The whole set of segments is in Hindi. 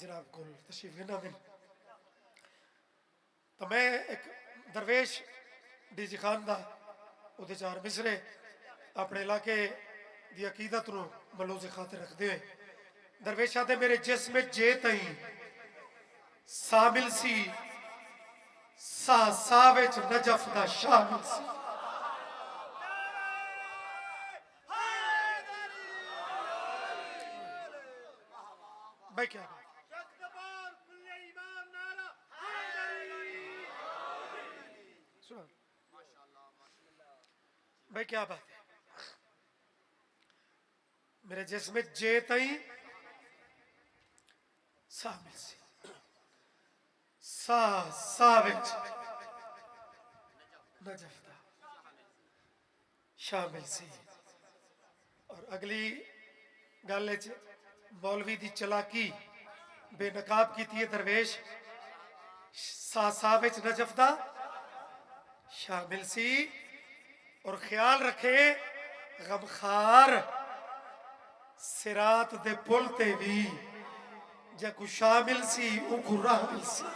जनाब को तशरीफ लेना दिन तो मैं एक दरवेश डीजी खान का उहदे चार मिसरे अपने इलाके की अकीदत को मलूज़े खातिर रखते हुए दरवेश आते मेरे जिस्म जे तई शामिल सी सा सा विच नजफ दा शामिल सी। भाई क्या सुनो भाई क्या बात है मेरे जिस्म जे तई शामिल सी सा सा विच नजफ दा शामिल सी। और अगली गल मौलवी दी चलाकी बेनकाब की है दरवेश सा सा विच नजफ दा शामिल सी। और ख्याल रखे गमखार सिरात दे पुल ते भी जकु शामिल सी उकु रामिल सी।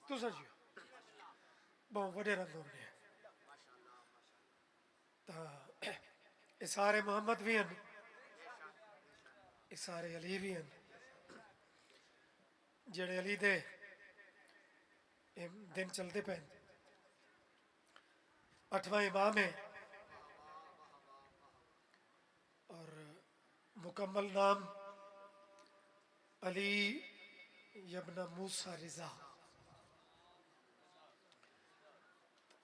तुसा जी बहुत वडे रंग होने ये सारे मोहम्मद भी हैं ये सारे अली भी हैं जेड़े अली दे दिन चलते पे 8वां इमाम है और मुकम्मल नाम अली यब्न मूसा रिजा।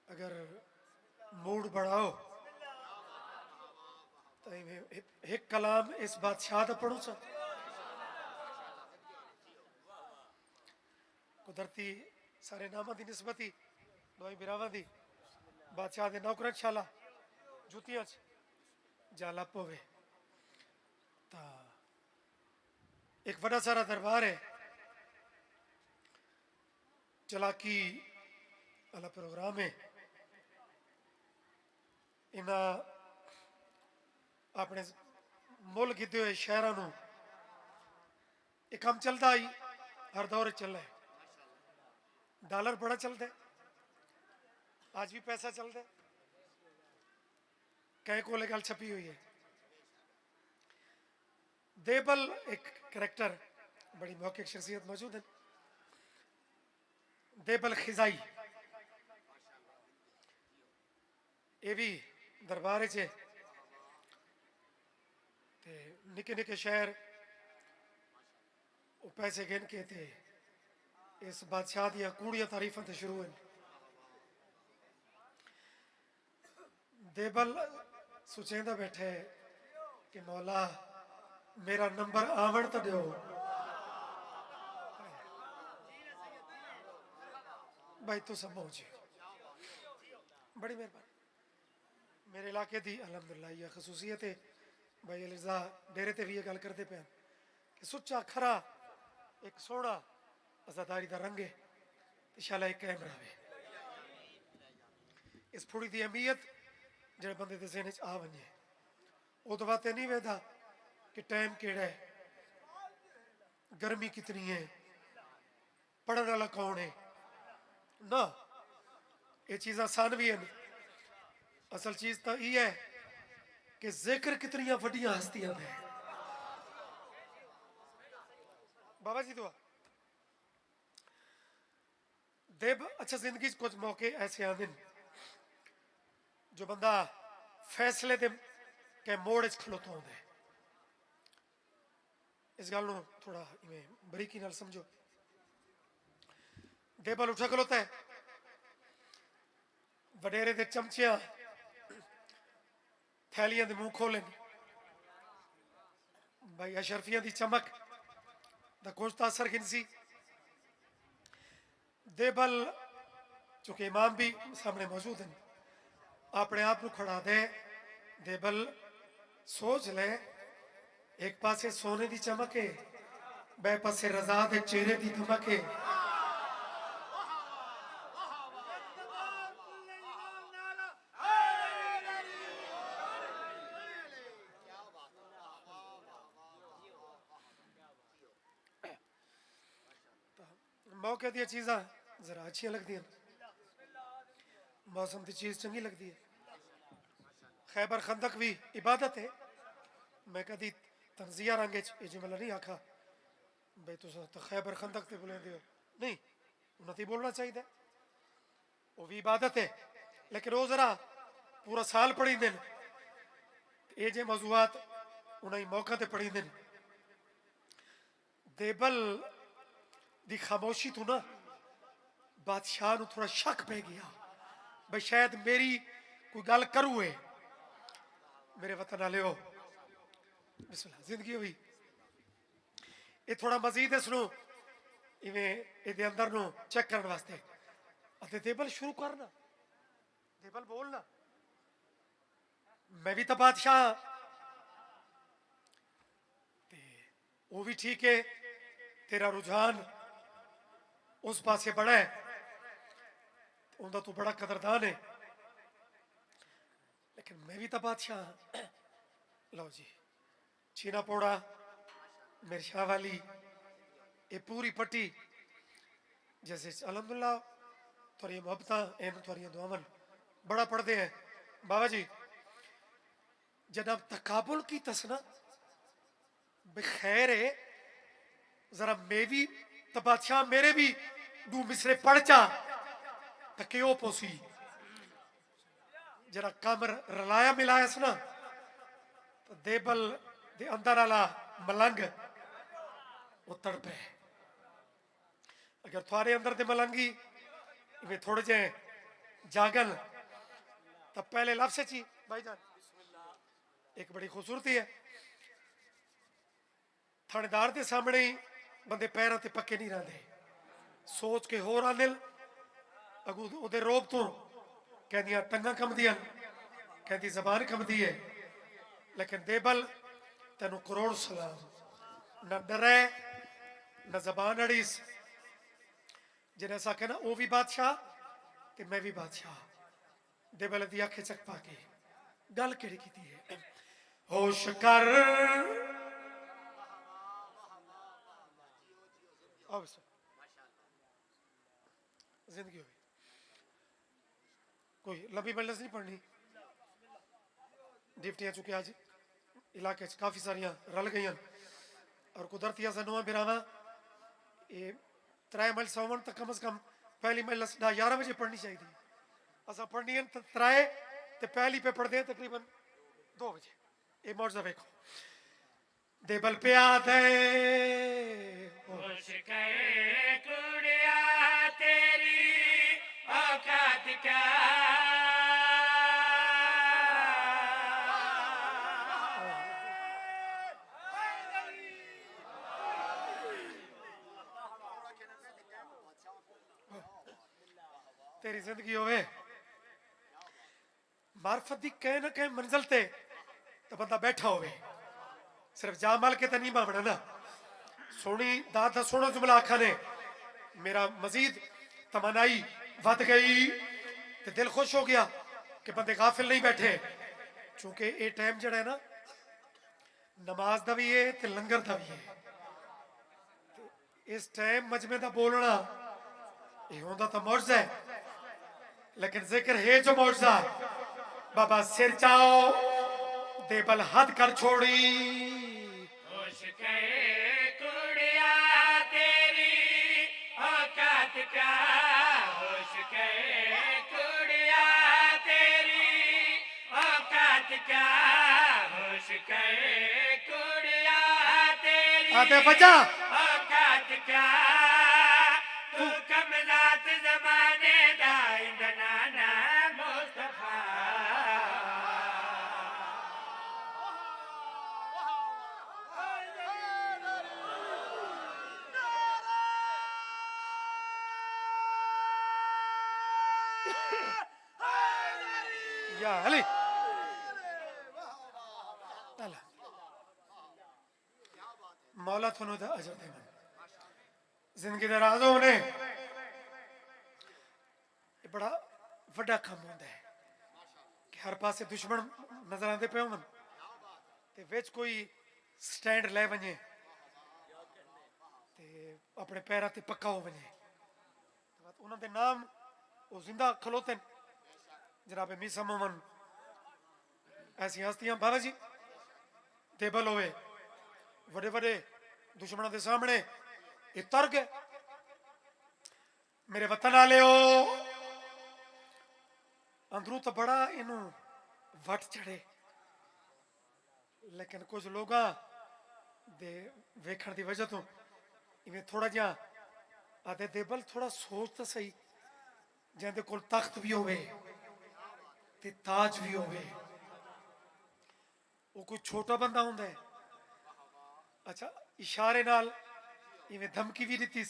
अगर मूड बढ़ाओ तो एक कलाम इस बादशाह का पढ़ो सा कुदरती सारे नामा की निस्बती दवाई बिरावा दी बादशाह के नौकर शाला जुतियां जाला पवे ता एक बड़ा सारा दरबार है चलाकी वाला प्रोग्राम है इन्हें अपने मुल कीते हुए शहरों को एक काम चलता आई हर दौर चल है डॉलर बड़ा चलता है आज भी पैसा चलता है कहीं को गल छपी हुई है देबल एक करैक्टर बड़ी मौखिक शख्सियत मौजूद है देबल खिजाई ये भी दरबार च निके निके शहर पैसे गिन के ते इस बादशाह दिया कूड़िया तारीफा तो शुरू हैं। देबल सोचेंदा बैठे कि मौला मेरा नंबर आवण तो दो भाई तो सब पहुंचे बड़ी मेहरबानी मेरे इलाके की अलहमदुल्ला यह खसूसियत है भाई अलिजा डेरे ते भी ये गल करते पे कि सुच्चा खरा एक सोना अजादारी का रंग है शाला एक कायम रहे इस फुड़ी की अहमियत जो बंदे के ज़हन आ वने उस बात नहीं वेदा कि टाइम केड़ा है गर्मी कितनी है पढ़ने वाला कौन है ना ये चीज़ आसान भी है असल चीज़ तो ये है कि जिक्र कितनी वड्डियां हस्तियां हैं बाबा जी दुआ देब अच्छा जिंदगी कुछ मौके ऐसे आते हैं जो बंदा फैसले दे के मोड़ च खलोता होता है इस गल थोड़ा इवें बरीकी नाल समझो देबल उठा खलोता है वडेरे दे चमचिया थैलियां दे मुंह खोले भाई अशरफियां दी चमक दा कुछ असर गिनसी देबल चूंकि इमाम भी सामने मौजूद हैं अपने आप को खड़ा दे देबल सोच ले एक पासे सोने दी चमके, बे पासे रजा दे चेहरे दी धमके। मौके दी चीज़ां जरा अच्छी लगती हैं, मौसम की चीज़ चंगी लगती है। खैबर खंदक भी इबादत है। मैं कदी तंजिया रंग ये जुमला नहीं आखा भाई तुस तो खैबर खंदक ते बोले हो नहीं, उन्हें बोलना चाहिए, वो भी इबादत है। लेकिन वो जरा पूरा साल पढ़ी दिन ये जे मौजूआत उन्हें मौका ते पढ़ी दिन। देबल दी खामोशी तो ना बादशाह ਨੂੰ थोड़ा शक पै गया भाई शायद मेरी कोई गल करू है। मेरे वतन वाले हो बिस्मिल्लाह जिंदगी हुई ये थोड़ा मजीद इसनों इवें ਇਹਦੇ अंदर ਨੂੰ चेक ਕਰਨ ਵਾਸਤੇ ਅਤੇ देबल शुरू करना, देबल बोलना मैं भी तो बादशाह ते वो भी ठीक है, तेरा रुझान उस पासे बड़ा है, उनका तू बड़ा कदरदान है, लेकिन मैं भी तो बादशाह। लो जी छीना पोड़ा मेरे शाह वाली ये पूरी पट्टी जैसे अल्हम्दुलिल्लाह थोड़ी मोहब्बत इन थोड़ी दुआवन बड़ा पढ़ते हैं। बाबा जी जनाब तकाबुल की तसना बखैर है, जरा मैं भी तो बादशाह मेरे भी दू मिसरे पढ़ चा तके ओ पोसी जरा कमर रलाया मिलाया ना तो देबल दे अंदर वाला मलंग वो तड़पे। अगर थारे अंदर दे मलंगी वे थोड़े जे जागल तब पहले लफ्ज़ ची भाईजान एक बड़ी खूबसूरती है। थानेदार के सामने ही बंदे पैरों ते पक्के नहीं रहते, सोच के होर आदिल अगू उहदे रोब तो कहदियां टंगा कंबदियां कहदी जबान कंबदी है। लेकिन देबल तेनू करोड़ सलाम न डरे न जबान अड़ीस जिन्हें ऐसा कहना वो भी बादशाह ते मैं भी बादशाह। देबल दी अख चक पा के गल केड़ी कीती है होश कर जिंदगी हुई कोई लंबी मजलिस नहीं पढ़नी। डिप्टियां चुके आज इलाके काफ़ी सारिया रल गई और कुदरती असा नुआ बिरावा ये 3 मजलिस होवन तो कम से कम पहली मजलिस 11 बजे पढ़नी चाहिए। असा पढ़नी है तो 3 तो पहली पे पढ़ते हैं तकरीबन 2 बजे। ये मौजूदा देखो देबल पे आते तेरी औकात क्या तेरी जिंदगी होवे मार्फत की कहीं ना कहीं मंजिल ते तो बंदा बैठा होवे सिर्फ जामल के तो नहीं मामना ना। सोनी दाद दा सोना जुमला आखा ने मेरा मजीद तमन्नाई वध गई ते दिल खुश हो गया कि बंदे गाफिल नहीं बैठे क्योंकि ये टाइम जड़ा है ना नमाज दा भी है ते लंगर दा भी है। इस टाइम मजमे दा बोलना ये होंदा तो मौजज़ा है, लेकिन जिक्र है जो मौजज़ा बाबा सिर चाओ देबल हद कर छोड़ी होश कहे कुड़िया तेरी औकात क्या होश कहे कुड़िया तेरी औकात क्या होश कहे कुड़िया तेरी आते बचा औकात क्या तू कमलात जमाने दा इंदनाना मुस्तफा या अली अल्लाह मौला थोनों दा अजर देना जिंदगी दे राज़ों ने ये बड़ा वड्डा काम होता है कि हर पासे दुश्मन नजर आते पे होवन ते विच कोई स्टैंड ले वने ते अपने पैरों ते पक्का हो वने उन्हां दे नाम वो जिंदा खलोते जनाब मीसा मोमन ऐसी हस्तियां बाबा जी देबल होवे बड़े बड़े दुश्मनों के सामने ये तर गए मेरे वतन आले हो अंदरों तो बड़ा इनू वट चढ़े लेकिन कुछ लोग दे वेखण की वजह तो इवें थोड़ा जिहा आते देबल थोड़ा सोच तो सही जिंदे कोल तख्त भी होवे ते ताज भी होवे वो कोई छोटा बंदा होंदा है अच्छा इशारे नाल इवें धमकी भी दी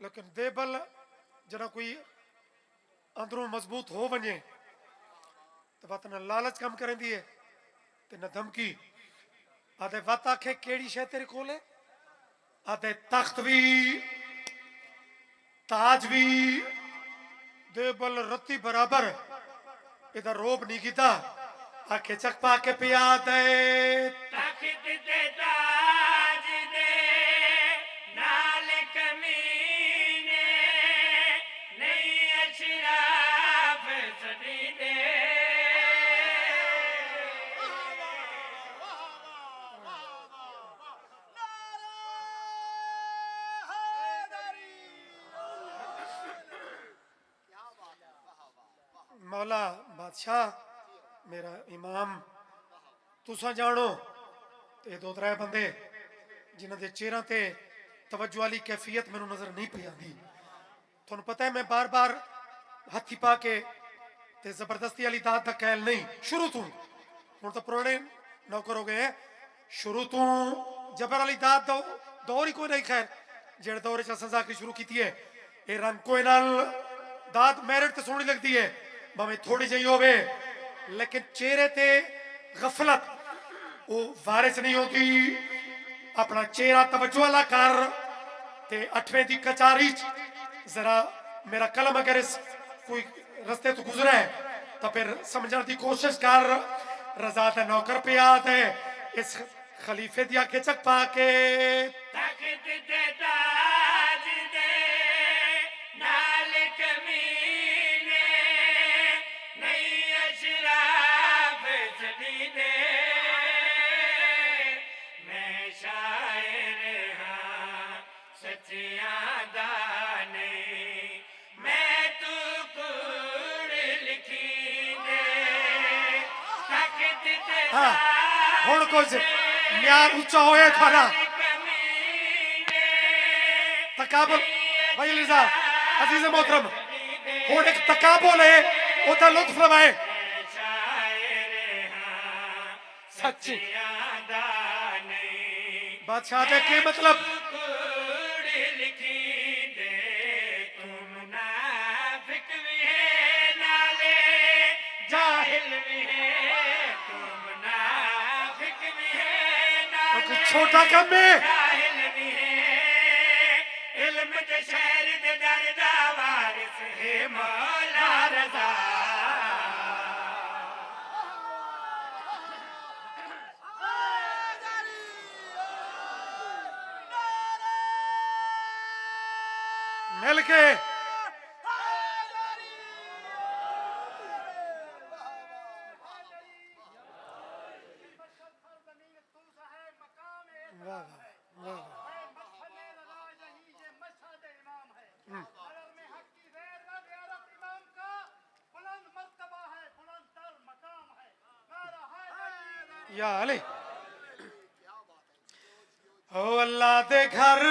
लेकिन देबल जरा कोई अंदरों मजबूत हो वने तो वत न लालच कम करेंदी है ते न धमकी आदे वत आखे केड़ी शय तेरे कोल है आदे तख्त भी ताज भी देबल रत्ती बराबर इधर रोब नहीं कीता आखे चक पा के पिया दे तख्त ते ताज दे नाल कमीने नहीं अशराफ सदी दे मौला बादशाह मेरा इमाम तुसा जानो ते दो त्रै बंदे जिन्हां दे चेहरा ते तवज्जो वाली कैफियत मैनू नजर नहीं पई आंदी तुहानू पता है मैं बार बार हथी पा के ते जबरदस्ती वाली दात दा कहल नहीं शुरू तू हुण तो पुराने नौकर हो गए हैं शुरू तू जबर वाली दात दा दौर ही कोई नहीं खैर जेड़े दौर च असां जाके शुरू कीती है ये रंग कोई नाल दात मेरिट ते सोहनी लगदी है भावें थोड़ी जी होवे लेकिन चेहरे ते गफलत वो वारिस नहीं होती अपना चेहरा तवज्जो वाला कर ते 8वें दी कचारी जरा मेरा कलम अगर इस कोई रस्ते तो गुजरा है तो फिर समझने की कोशिश कर रजा ते नौकर पे आते इस खलीफे दी आंखें चक पा के तख्त ते ताज दे नाल कमीने नहीं अशराफ सदी दे मैं शायर हाँ सच्चियां दा नहीं मैं तू कूड़ लिखी दे तख्त ते हाँ हुण कुछ म्यार उच्चा होए थारा तकाबुल भाई लिजा अजीज मोहतरम हुण एक तकाबुल है ओदा लुत्फ लवाए सच्ची बादशाह दे के मतलब लिखी दे तुम नाफिक भी है नाले जाहिल भी है तुम नाफिक भी है नाले छोटा कम है जाहिल भी है इल्म के शहर दे दरदा वारिस है मौला रजा मिल के वाह वाह वाह या अली हो अल्लाह दे घर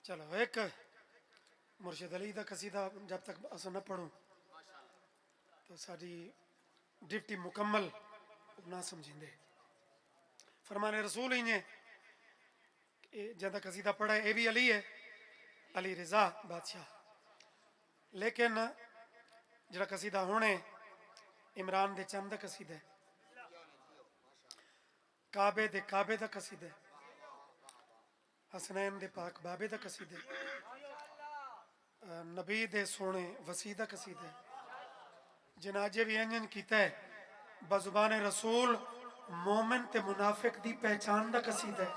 चलो एक मुर्शिद अली दा कसीदा जब तक असं न पढ़ूं तो साड़ी ड्यूटी मुकम्मल ना समझेंगे फरमाने रसूल ही ने ज्यादा कसीदा पढ़ा है ये भी अली है अली रिजा बादशाह लेकिन जरा कसीदा होने इमरान दे चंद कसीदा है काबे दा कसीदा, हसनैन दे पाक बाबे दा कसीदा, नबी दे सोने वसी दा कसीदा, जनाजे भी इंजन कीता है बजुबान रसूल मोमिन ते मुनाफिक दी पहचान दा कसीदा है।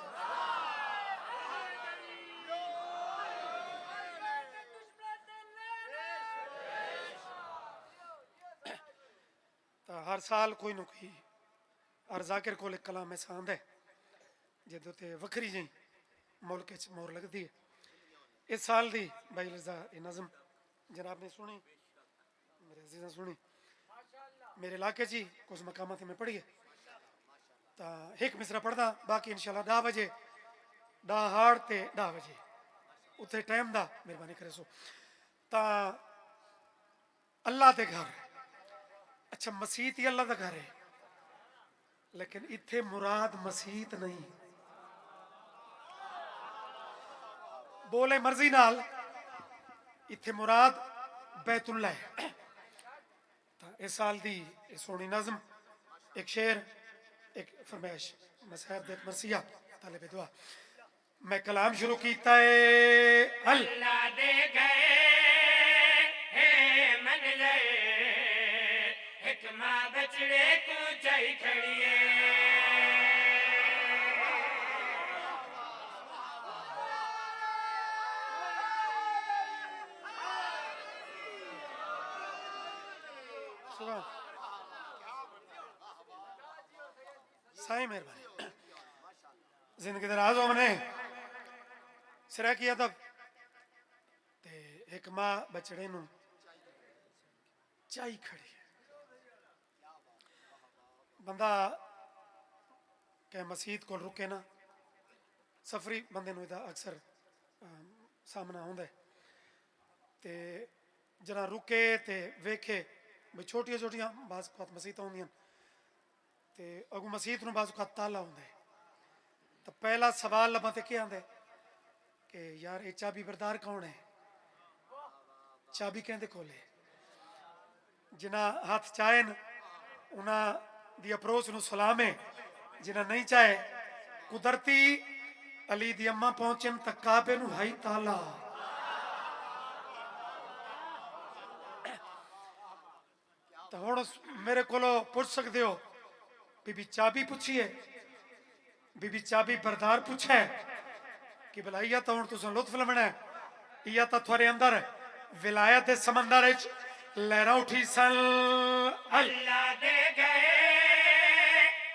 तो हर साल कोई ना कोई हर जाकिर को एक कलाम ऐसा आंदा है जिहदे ते वखरी जी मुल्क च मोहर लगदी है। इस साल दी भाई रजा ये नज़म जनाब ने सुनी, मेरे अजीज़ा सुनी, मेरे इलाके जी कुछ मकामात में पढ़ी है। तो एक मिसरा पढ़दा, बाकी इंशाल्लाह 10 बजे 10 हाड़ ते 10 बजे उत्थे टाइम दा मेहरबानी करे सो। ता अल्लाह दे घर, अच्छा मसीत ही अल्लाह दा घर है, लेकिन इत्थे मुराद मसीत नहीं। बोले मर्जी नाल इत्थे मुराद बैतुल्ला है। तो इस साल दी सोनी नज़म एक शेर एक फरमाइश मसाहब देख मरसिया तालिब दुआ। मैं कलाम शुरू कीता है अल्लाह दे गए हे मन गए एक मां बचड़े को चाई खड़िए साईं मेहरबानी जिंदगी दराज होने सिरा किया तब ते एक मां बचड़े नू चाई खड़ी है। बंदा क्या मसीत को रुके ना, सफरी बंदे नू अक्सर सामना होंदा है ते जना रुके ते वेखे भाई छोटिया छोटिया बाज़ मसीतां होंदियां ते अगू मसीत नू बाज़ ताला होंदा है। तो पहला सवाल लब्भा ते क्या आंदा है कि यार ये चाबी बरदार कौन है, चाबी कहते कोले, जिन्ना हाथ चाहे उन्हां दी अप्रोच नू सलाम है, जिन्ना नहीं चाहे कुदरती अली दी अम्मा पहुंचन तक काबे नू हाई ताला। तो हुण मेरे कोलो पुछ सकदे हो बीबी चाबी पुछिए, बीबी चाबी बरदार पूछे कि भला इया तो हुण तुसां लुत्फ लमना है, इया तो थोड़े अंदर विलायत दे समंदर विच लहरां उठी सन। अल्लाह दे गए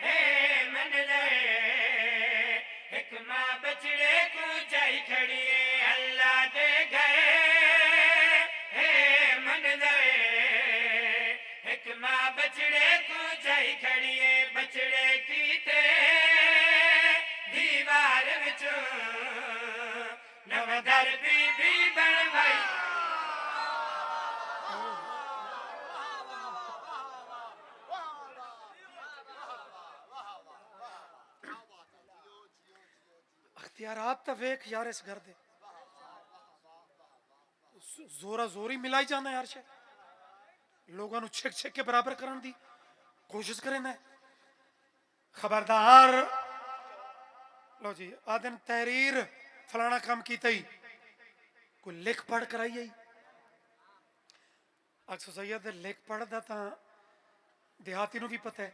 हे मन गए एक मां बचड़े को चाई खड़िए अल्लाह दे गए हे मन गए एक मां बचड़े को चाई खड़िए बचड़े की थे दीवार विचों नवदर बीबी बन भाई इख्तियारात तो वेख यार इस घर दे जोरा जोरी मिलाई जाना यार शे लोगों नू छिक छिक के बराबर करने दी कोशिश करें ना। खबरदार लो जी आदन तहरीर फलाना काम कीता ही कोई लिख पढ़ कराई आई अक्सर सैयद लिख पढ़ दा तां देहाती नू भी पता है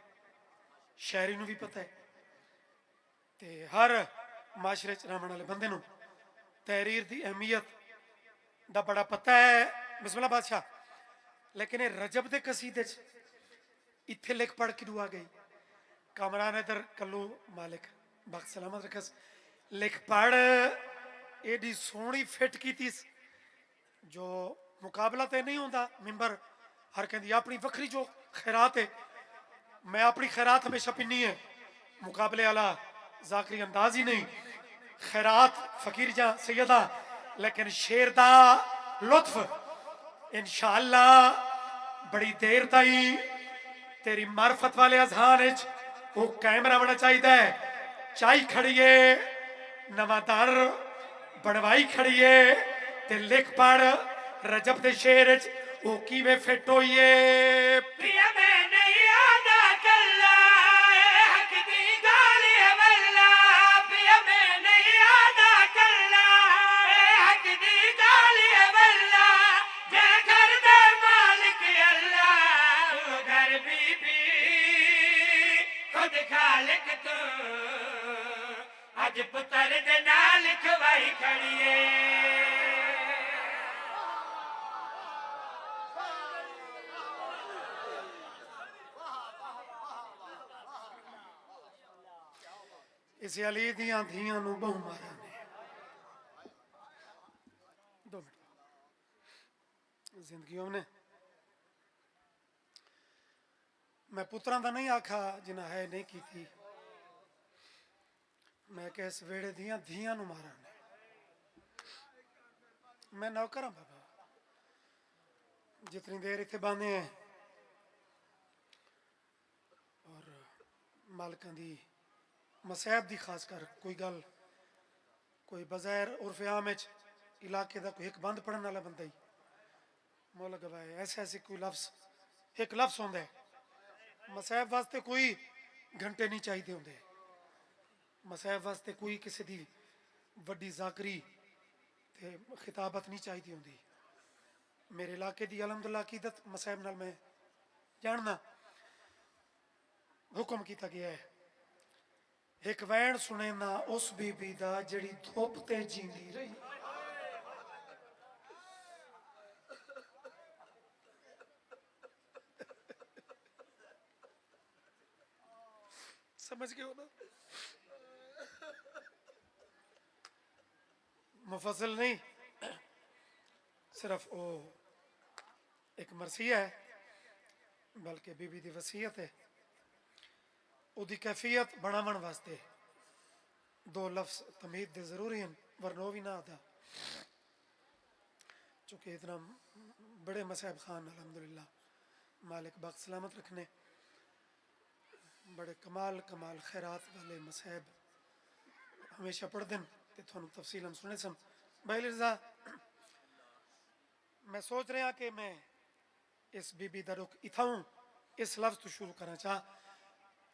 शहरी नू भी पता है ते हर माशरे च रहने वाले बंदे नू तहरीर दी अहमियत दा बड़ा पता है। बिस्मिल्लाह बादशाह लेकिन ये रजब दे कसीदे च इत्थे लिख पढ़ के आ गई कामरान इधर कल्लू मालिक बख्त सलामत रखस लिख पढ़ एडी सोहनी फिट की जो मुकाबला तो नहीं होता मिंबर हर कहती अपनी वक्री जो खैरात है मैं अपनी खैरात हमेशा पिनी है मुकाबले वाला जाकरी अंदाज ही नहीं खैरात फकीर जा सैयदा लेकिन शेर दा लुत्फ इंशाअल्लाह बड़ी देर ताई तेरी मार्फत वाले अजहान वो कैमरा बना चाहिए चाई खड़िए नवादार बनवाई खड़िए ते लिख पढ़ रजब दे शेर वो किवें फिट होइए प्रिया मैं नहीं आदा कल्ला हक दी गाली खुद खालिक तू अज पुत्र दे नाल खवाई खड़िए इस अली दियां धियां नूं बहु मारा ने 2 मिनट जिंदगी ने मैं पुत्रां दा नहीं आखा जिन्हें है नहीं की थी मैं कि इस वेड़े दियां धियां नूं मारा ने मैं नौकर हाँ बाबा जितनी देर इत्थे बांधे हैं और मालकां दी मसैब दी खास कर कोई गल कोई बज़ैर उर्फ आम इलाके का कोई एक बंद पढ़ने वाला बंदा ही मोल गवाए ऐसे ऐसे कोई लफ्ज़ एक लफ्ज़ होंदा है मसैब वास्ते कोई घंटे नहीं चाहिए होंगे मसैब वास्ते कोई किसी दी वड्डी जाकरी ते खिताबत नहीं चाहिए होंगी मेरे इलाके की अलहमदुल्ला अकीदत मसैब नाल मैं जानना हुक्म किया गया है एक वैन सुने ना उस बीबी दा जड़ी धुप ते जींदी रही समझ गए हो ना मुफसल नहीं सिर्फ वो एक मरसिया है बल्कि बीबी दी वसीयत है उदी कैफियत बनावन वास्ते 2 लफ्ज़ तमीद दे जरूरी हैं वरना भी ना आता चूँकि इतना बड़े मसहब खान अल्हम्दुलिल्लाह मालिक बाग सलामत रखने बड़े कमाल कमाल खैरात वाले मसहब हमेशा पढ़ दिन ते थोनू तफसीलन सुने सन भाई लिर्जा मैं सोच रहा कि मैं इस बीबी दा रुख इथाऊं इस लफ्ज़ तो शुरू करना चाह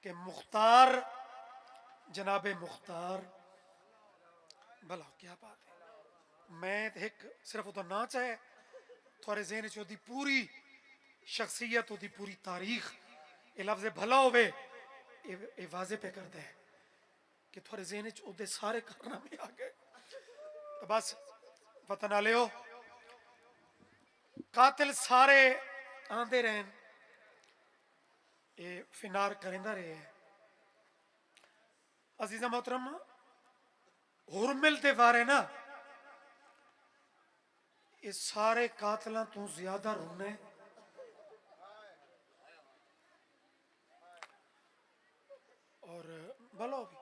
कि मुख्तार जनाबे मुख्तार भला क्या बात है मैं एक सिर्फ वो ना चाहे थोड़े ज़हन च ओदी पूरी शख्सियत ओदी पूरी तारीख ये लफ्ज़ भला होवे ये वाजे पे करता है कि थोड़े ज़हन च ओदे सारे कारनामे आ गए तो बस वतन आलियो कातिल सारे आंदे रहन ये फिनार करेंदा रहे अजीजा मोहतरम हुरमिल दे बारे ना ये सारे कातलों तो ज्यादा रोने और भलो भी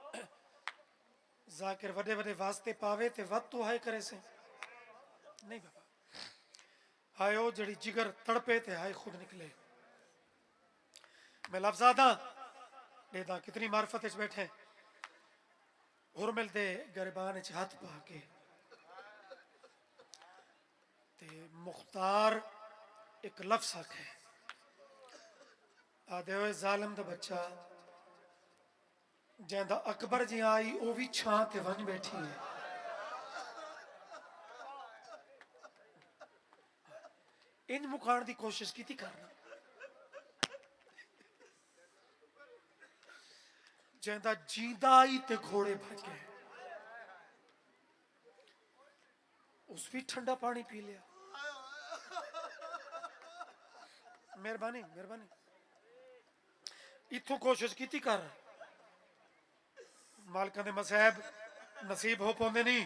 जाकिर वडे वडे वास्ते पावे ते वत तो हाय करे से नहीं बाबा हाय ओ जड़ी जिगर तड़पे ते हाय खुद निकले मैं लफ्जादा देदा कितनी मार्फत बैठे हुरमिल दे गरबान च हाथ पा के ते मुख्तार एक लफ्ज आखे आदे हुए जालिम दा बच्चा जैंदा अकबर जी आई वो भी छां ते वन बैठी है इन मुकाण की कोशिश की थी करना जैंदा जींदा आई ते घोड़े भज गए उस भी ठंडा पानी पी लिया मेहरबानी मेहरबानी इथों कोशिश की थी कर मालकां दे मसहब नसीब हो पाते नहीं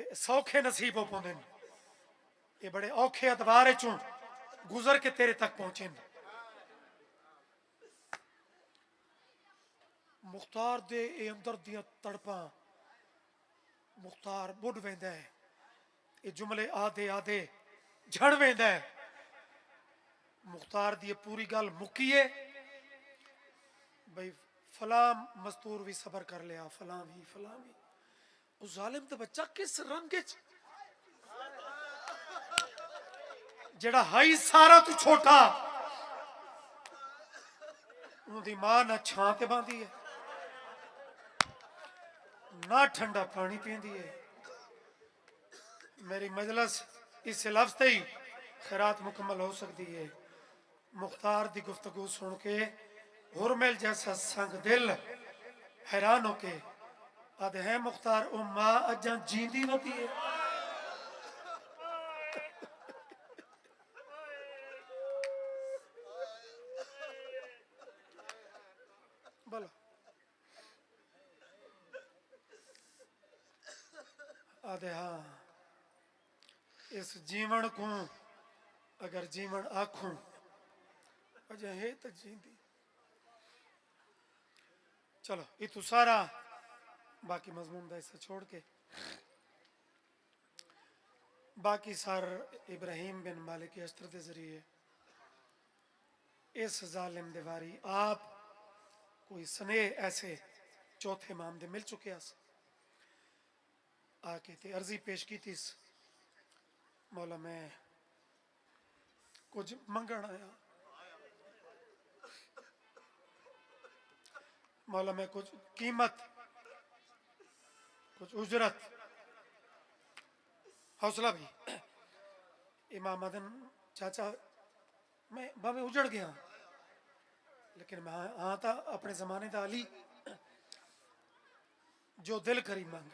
ते सौखे नसीब हो पाते ये बड़े औखे अतबार चों गुजर के तेरे तक पहुंचे मुख्तार दे अंदर दियां तड़पा मुख्तार बुढ़ वेंदा है ये जुमले आधे आधे झड़ वेंदा है मुख्तार दी पूरी गल मुकीए भाई फला मस्तूर भी सबर कर लिया फला भी उस जालिम तो बच्चा किस रंग जेड़ा हाई सारा तू छोटा उनकी मां ना छां ते बांधी है ना ठंडा पानी पींदी है मेरी मजलस इस लफ्ज से ही खैरात मुकम्मल हो सकती है मुख्तार दी गुफ्तगू सुन के हुरमेल जैसा संग दिल हैरान होके आद है मुख्तार ओ मां अजा जींदी वती है। बोलो आदे हाँ इस जीवन को अगर जीवन आखूं अजा है तो जींदी। चलो ये तो सारा बाकी मजमून का हिस्सा छोड़ के बाकी सर इब्राहिम बिन मालिक अस्तर के जरिए इस जालिम दीवारी आप कोई स्नेह ऐसे चौथे इमाम दे मिल चुके आके ते अर्जी पेश की थी मौला मैं कुछ मंगण आया मौला मैं कुछ कीमत कुछ उजरत हौसला भी इमाम मदन चाचा मैं भावे उजड़ गया लेकिन मैं हाँ था अपने जमाने का अली जो दिल करी मंग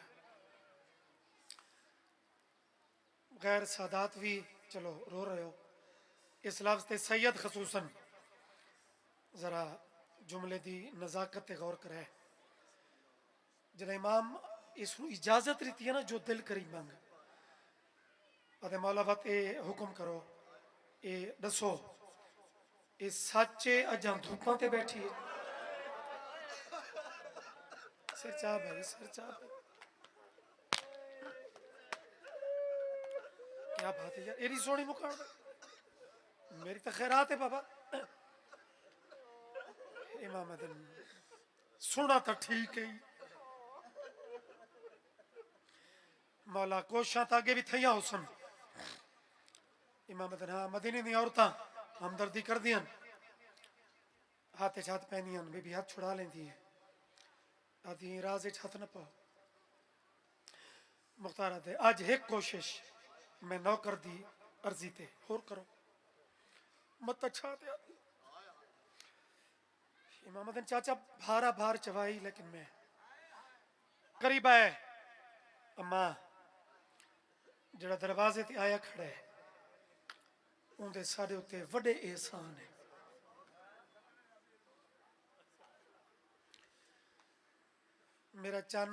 गैर सादात भी चलो रो रहे हो इस लफ्ज ते सैयद खसूसन जरा जुमले दी नजाकत ते गौर करे जरा इमाम इसनु इजाजत रीती है ना जो दिल करी मंग अदे मौला वत ए हुक्म करो ए दसो ए सच्चे अजा धूपां ते बैठी है सिर चाह भाई सिर चाह भाई क्या बात है यार एरी सोनी मुकाम मेरी तो खैरात है बाबा इमाम मदन सुना तो ठीक है मौला कोशा तो आगे भी थैया हुसन इमाम मदन हाँ मदीने दी औरतां हमदर्दी कर दियन हाथे हाथ पहनियन बीबी हाथ छुड़ा लेंदी है आदि राज हाथ न पाओ मुख्तार दे आज एक कोशिश मैं नौ कर दी अर्जी ते होर करो मत अच्छा दे इमाम मदन चाचा भारा भार चवाई लेकिन मैं करीब आए अम्मा जड़ा दरवाजे ते आया खड़ा है उनके साढ़े उत्ते वड्डे एहसान है मेरा चन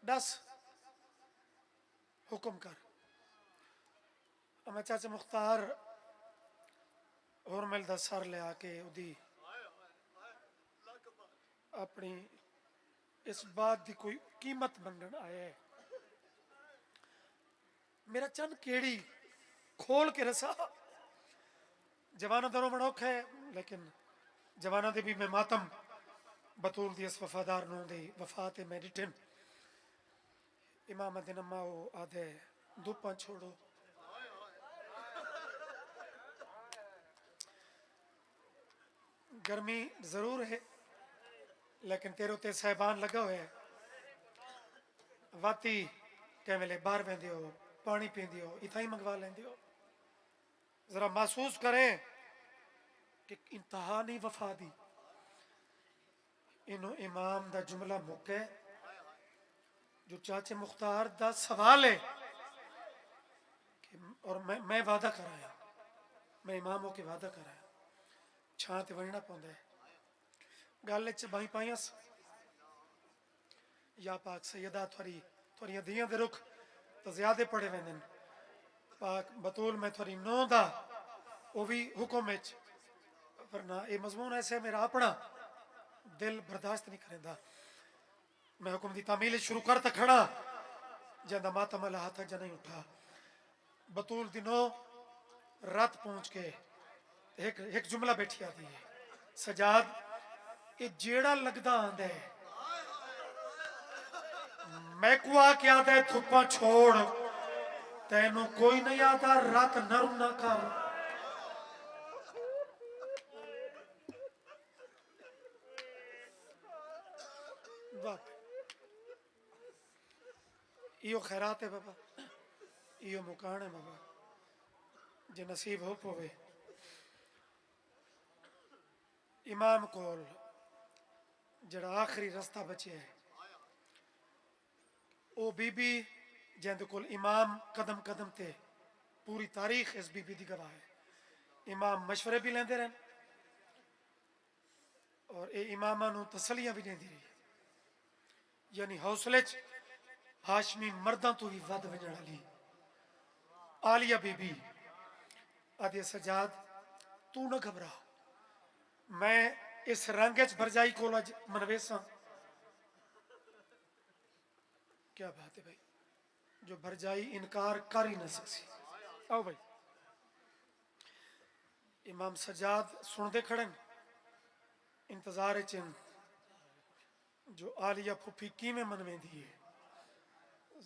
दस हुक्म कर मैं चाचा मुख्तार हुरमिल दा सर ले आके उदी अपनी इस बात की कोई कीमत मंगन आया है मेरा चन केड़ी खोल के रसा जवाना दरों मनोख है लेकिन जवाना दे भी मैं मातम बतूल दी इस वफादार नूं दी वफात मैं डिठन इमाम मदन अम्मा वो आधे धुप्पां छोड़ो गर्मी जरूर है लेकिन तेरे उत्ते साहिबान लगा हुआ है वाती कै वेले बाहर वेंदे हो पानी पींदे हो इतना ही मंगवा लेंदे हो जरा महसूस करें कि इंतहा नहीं वफा दी इनो इमाम दा जुमला मुके जो चाचे मुख्तार दा सवाल है कि और मैं वादा कराया मैं इमाम होके वादा कराया छां ते वणना पौंदा है गल च बाई पाइयां या पाक सैयदा थोड़ियां दियां दे रुख तो ज्यादा पड़े वेंदे न पाक बतूल मैं थोड़ी नौ दा वो भी हुक्म विच वरना ये मजमून ऐसे मेरा अपना दिल बर्दाश्त नहीं करेंदा मैं हुक्म दी तामील शुरू कर तो खड़ा जंदा मातम अला हाथ ज नहीं उठा बतूल दिनों रात पहुंच के एक जुमला बैठी आती है सजाद ये जेड़ा लगदा आंदा है मैं कुआ क्या आंदा है धुप्पा छोड़ तेनू कोई नहीं आता रात नरम ना कर इो खैरात है बाबा इो मुकान है बाबा जे नसीब हो पवे इमाम कोल जड़ा आखिरी रास्ता बचे है ओ बीबी जिंदे कोल इमाम कदम कदम ते पूरी तारीख इस बीबी दी गवाह है। इमाम मशवरे भी लेंदे रहन और ये इमामा नू तसलियां भी देंदी रही, यानी हौसले च हाशमी मर्दां तो भी वध वजण वाली आलिया बीबी आदि सजाद तू न घबरा, मैं इस रंग च भरजाई को मनवेसा। क्या बात है भाई, जो भरजाई इनकार कर ही न सकती। आओ भाई, इमाम सजाद सुनते खड़न इंतजार च जो आलिया फुफी किमें मनवेंदी है।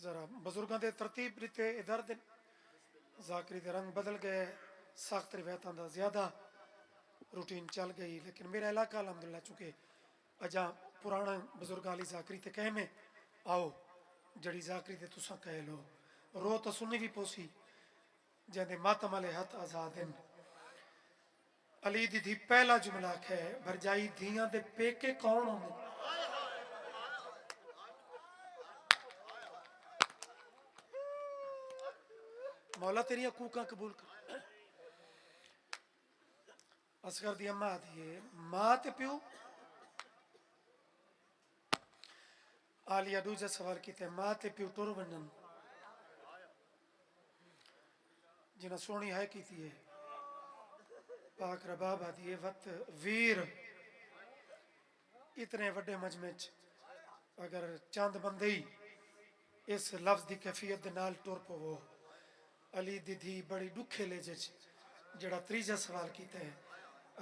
जरा बुजुर्गों के तरतीब रीते इधर दिन जाकरी के रंग बदल गए, सख्त रिवायतों का ज्यादा रूटीन चल गई, लेकिन मेरा इलाका अलहमदुल्ला चुके अजा पुराना बुजुर्ग आली जाकरी ते कह में आओ जड़ी जाकरी ते तुसा कह लो रो तो सुनी भी पोसी जंदे मातम वाले हथ आजाद हैं। अली दी धी पहला जुमला है भरजाई धियां दे पेके कौन होंदे। मौला तेरिया कूका कबूल कर। असगर दी अम्मा आती है मां ते प्यो। आलिया दूजा सवाल किया मां ते प्यो टुर वनन जिन्हें सोनी है की थी पाक रबाब आती है वत वीर इतने वड्डे मजमे च अगर चंद बंदे ही इस लफ्ज की कैफियत दे नाल टुर पवो। अली दी धी बड़ी दुखे लेजे जड़ा तीजा सवाल किया है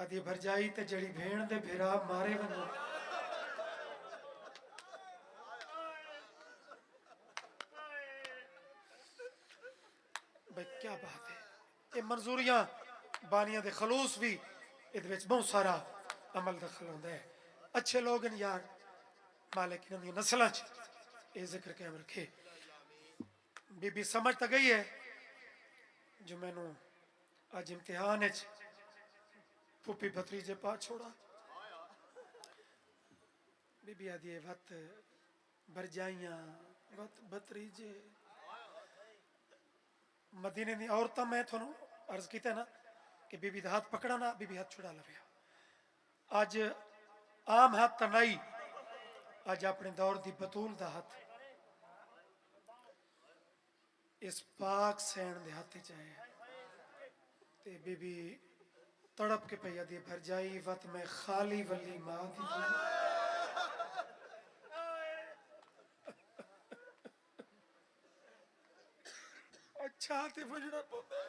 आदि भरजाई ते जड़ी भेण दे भेरा मारे वनो। भाई क्या बात है, ये मंजूरियां बानिया दे खलूस भी इहदे विच बहुत सारा अमल दखल होंदा है। अच्छे लोग हैं यार, मालिक इन्हां दी नस्लां च ये जिक्र कायम रखे। बीबी समझ तो गई है जो मैनू अज इम्तिहान च फूफी भतरीजे पा छोड़ा। बीबी आदि वत भरजाइयां वत भतरीजे मदीने दी औरतां मैं थोनू अर्ज किया ना कि बीबी दा हाथ पकड़ा ना बीबी हाथ छुड़ा लवे। अज आम हाथ तो नहीं, अज अपने दौर दी बतूल दा हाथ इस पाक सैन दे हाथ च है ते बीबी तड़प के पई आदि भरजाई वत मैं खाली वली मां दी अच्छा ते वजड़ा पौंदा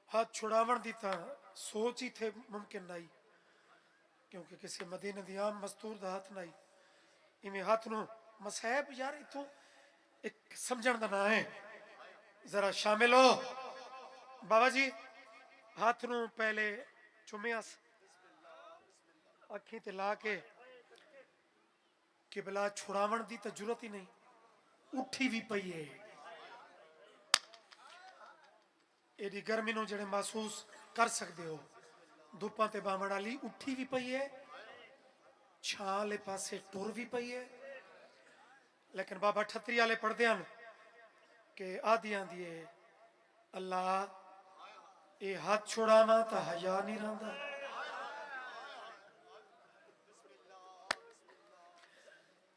हाथ छुड़ावन दी तां सोच ही थे मुमकिन नहीं, क्योंकि किसी मदीने दी आम मस्तूर दा हाथ नहीं। इवें हाथ नू मसहब यार इथों एक समझण दा ना है, जरा शामिल हो बाबा जी। हाथ नू पहले चुमियास अखी ते ला के किबला छुड़ावन दी तो जरूरत ही नहीं, उठी भी पई है। एडी गर्मी नू जेड़े महसूस कर सकते हो धुप्पां ते बावण वाली उठी भी पई है, छां आले पासे टुर भी पई है। लेकिन बाबा ठतरी वाले पढ़ते हैं कि आदि आंदी है अल्लाह ये हाथ छुड़ावा तो हया नहीं रहा,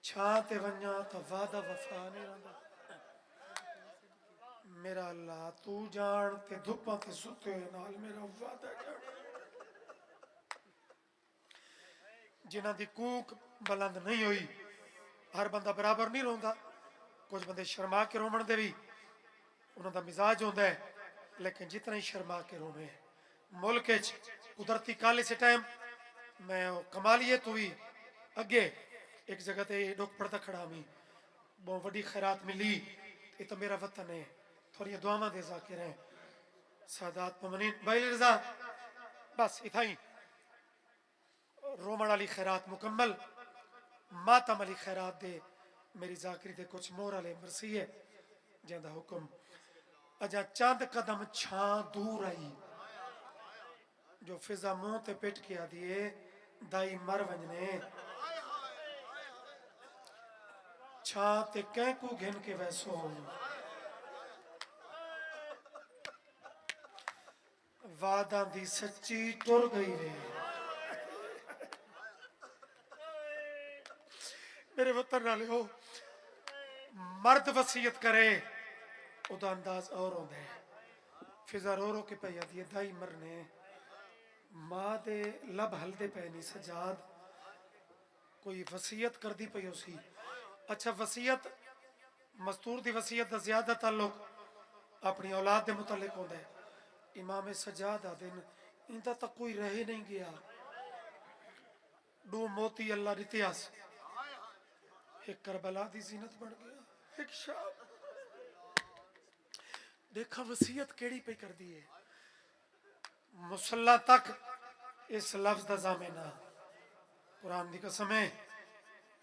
छां ते वन्या तो वादा वफा नहीं रहा। मेरा अल्लाह तू जान ते धुप्पां ते सुते हुए नाल मेरा वादा जान। जिन्हां दी कूक बुलंद नहीं हुई, हर बंदा बराबर नहीं रोंदा, कुछ बंदे शर्मा के रोमन दे भी उन्हों का मिजाज होंदा है, लेकिन जितना ही शर्मा के रोवे मुल्क कुदरती कल इस टाइम मैं कमालिए तू भी अगे एक जगह ते डुक पड़ता खड़ा मी बहुत बड़ी खैरात मिली। ये तो मेरा वतन है, थोड़ी दुआवां दे जाकिर है सादात मुमनीन भाई रजा। बस इतना ही रोमन वाली खैरात मुकम्मल, मातम वाली खैरात दे मेरी जाकरी दे कुछ मोर वाले मरसी है जिंदा हुक्म अजा चंद कदम छां दूर आई जो फिजा मुंह ते पिट के आदि है दाई मर वंजने छा ते कैंकू घिन के वैसो वादा दी सच्ची टुर गई रे। मेरे वतन वाले हो मर्द वसीयत करे उदा अंदाज और होंदा है। फिजा रो रो के पई आदि है दाई मरने मां दे लब हलदे पे नहीं सजाद कोई वसीयत कर दी पई उसी। अच्छा वसीयत मस्तूर दी वसीयत दा ज्यादा ताल्लुक अपनी औलाद दे मुतल्लिक होंदा है। इमाम सजाद आदिन इंदा तक कोई रह नहीं गया दो मोती अल्लाह रितियास एक करबला दी जीनत बन गया एक शाम देखा वसीयत केड़ी पे कर दी है मुसल्ला तक इस लफ्ज दा ज़ामिना कुरान दी कसम है।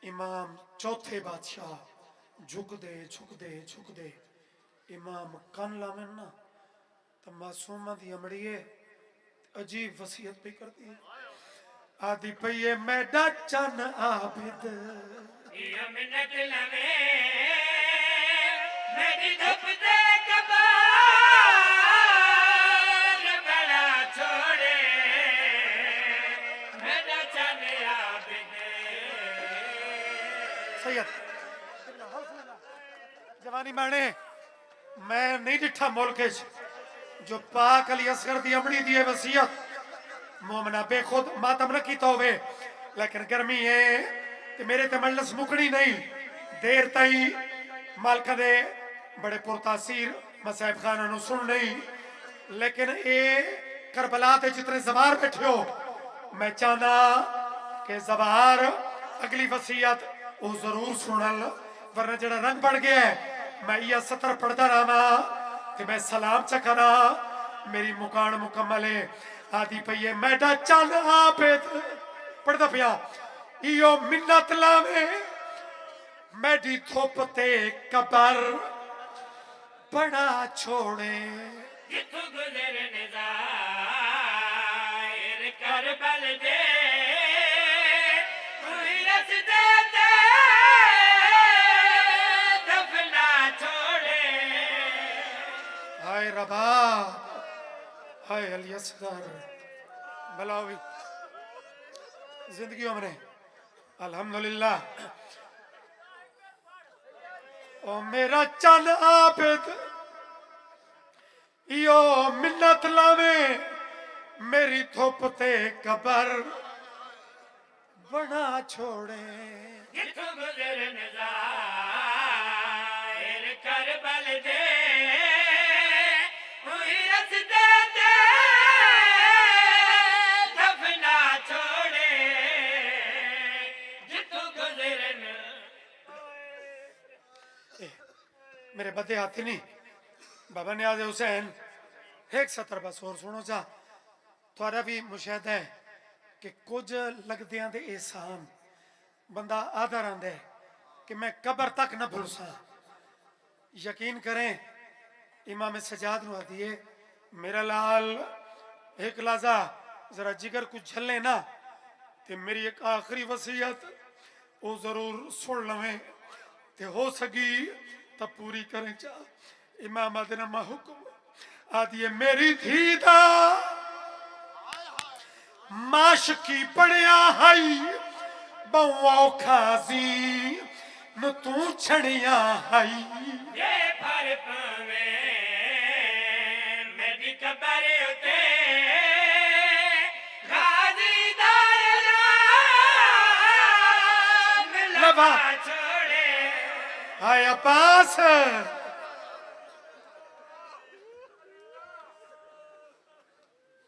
इमाम चौथे बादशाह झुक दे इमाम कन लावन ना तो मासूमा दी अमड़िए अजीब वसीयत पे कर दी आदि पईए मैडा चन आबिद ये मिन्नत लवे मेरी धुप दे कबार बड़ा छोड़े मेरा चने आबिदे। सैयद जवानी माने मैं नहीं डिठा मुल्क जो पाक अली असगर दी अमड़ी दी वसीयत मोमना बेखुद मातम न कीता होवे लेकिन गर्मी है ते मेरे ते मजलिस मुकड़ी नहीं देर ताई मालका दे बड़े पुरतासीर मसाहिब खाना नु सुन नहीं लेकिन ए करबला ते जितने ज़बार बैठे हो मैं चाहना कि ज़बार अगली वसीयत वो जरूर सुनल वरना जड़ा रंग बढ़ गया है मैं ये सतर पढ़ता रहा कि मैं सलाम चखना मेरी मुकान मुकम्मल है आदि पईए मैडा चल आपे पढ़दा पिया इयो मिन्नत लावे मैडी थोप ते कबर बड़ा छोड़े जिथु गुजरे निज़ाहिर करबल दे कोई रस्ते ते दफना छोड़े। हाय रबा हाय अली असगर भलावी जिंदगी हमने अल्हम्दुलिल्लाह ओ मेरा चल आबिद यो मिन्नत लावे मेरी थोप ते कबर बना छोड़े जिथु गुजरे निज़ाहिर करबल दे कोई रस्ते ते दफना छोड़े जिथु गुजरे मेरे बदे हाथी नहीं बाबा नियाज़ हुसैन एक सतर बस और सुनो चा थोड़ा भी मुशाहिदा है कि कुछ लगदियां दे एहसान बंदा आधा रंदा है कि मैं कबर तक न भूल सा। यकीन करें इमाम सजाद नु दिए मेरा लाल एक लाजा जरा जिगर कुछ झले ना ते मेरी एक आखिरी वसीयत वो जरूर सुन लवें ते हो सकी तो पूरी करें चा। इमाम आदनमा हुक्म आदि मेरी थी दा माशकी पड़िया हाई बहुआ खाजी न तू छड़िया हाई ये फर पवे मेरी कबर उते गाजी दायरा लबा छोड़े हाय अब्बास